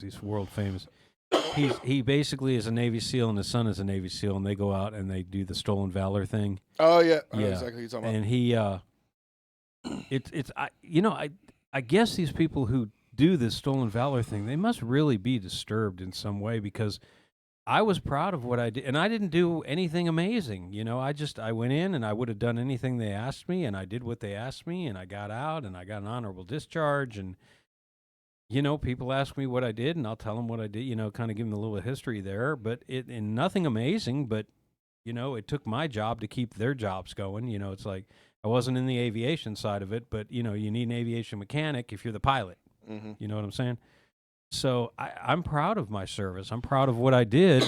He's world famous. He basically is a Navy SEAL, and his son is a Navy SEAL, and they go out and they do the stolen valor thing. Oh yeah, I know exactly what you're talking about. And he, I guess these people who do this stolen valor thing, they must really be disturbed in some way, because I was proud of what I did, and I didn't do anything amazing. I went in and I would have done anything they asked me, and I did what they asked me, and I got out and I got an honorable discharge. And people ask me what I did, and I'll tell them what I did. Kind of give them a little history there, but and nothing amazing. But it took my job to keep their jobs going. It's like I wasn't in the aviation side of it, but you need an aviation mechanic if you're the pilot. Mm-hmm. You know what I'm saying? So I'm proud of my service. I'm proud of what I did,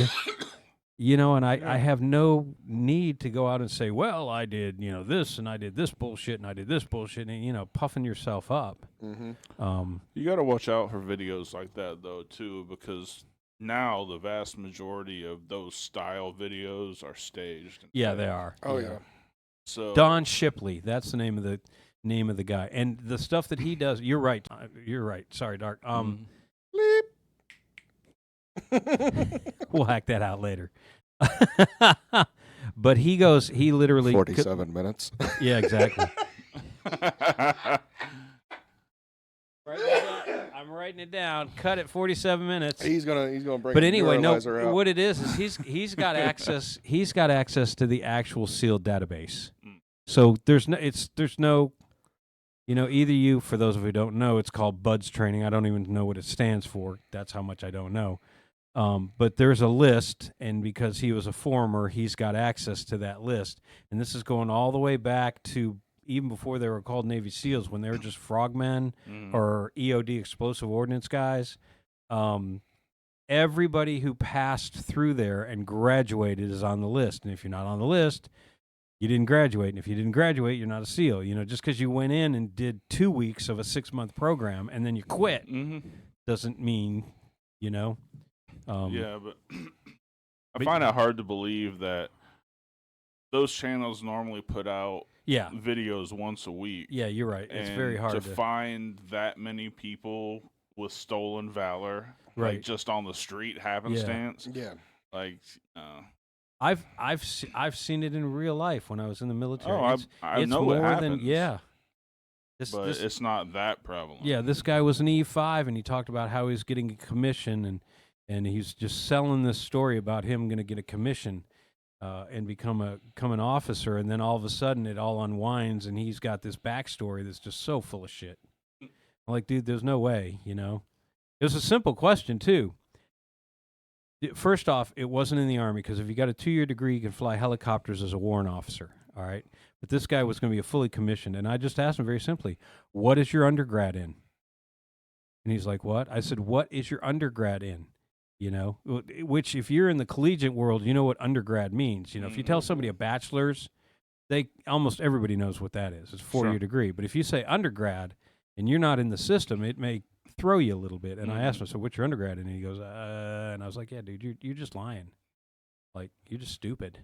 and I have no need to go out and say, well, I did, this, and I did this bullshit, and I did this bullshit, and, puffing yourself up. Mm-hmm. You got to watch out for videos like that, though, too, because now the vast majority of those style videos are staged. Yeah, they are. Oh, yeah. So Don Shipley, that's the name of the guy. And the stuff that he does, you're right. Sorry, Dark. Bleep. We'll hack that out later. But he literally 47 minutes. Yeah, exactly. I'm writing it down. Cut it 47 minutes. He's gonna bring. But anyway, no. out. What it is he's got access. He's got access to the actual sealed database. So there's no. Either you, for those of you who don't know, it's called BUDS training. I don't even know what it stands for. That's how much I don't know. But there's a list, and because he was a former, he's got access to that list. And this is going all the way back to even before they were called Navy SEALs, when they were just frogmen or EOD, explosive ordnance guys. Everybody who passed through there and graduated is on the list. And if you're not on the list, you didn't graduate. And if you didn't graduate, you're not a SEAL. Just because you went in and did 2 weeks of a 6-month program and then you quit doesn't mean, yeah, but I find it hard to believe that those channels normally put out videos once a week. Yeah, you're right. It's very hard to find that many people with stolen valor, right, like just on the street happenstance. Yeah. Like, I've seen it in real life when I was in the military. Oh, I know more it happens. than yeah. But it's not that prevalent. Yeah, this guy was an E5, and he talked about how he was getting a commission, and he's just selling this story about him going to get a commission and become an officer, and then all of a sudden it all unwinds, and he's got this backstory that's just so full of shit. I'm like, dude, there's no way, It was a simple question, too. First off, it wasn't in the Army, because if you got a 2-year degree, you can fly helicopters as a warrant officer, all right? But this guy was going to be a fully commissioned, and I just asked him very simply, what is your undergrad in? And he's like, what? I said, what is your undergrad in? Which if you're in the collegiate world, you know what undergrad means. If you tell somebody a bachelor's, almost everybody knows what that is. It's a 4-year degree. But if you say undergrad and you're not in the system, it may throw you a little bit. And I asked him, so what's your undergrad in? And he goes, and I was like, yeah, dude, you're just lying. Like, you're just stupid.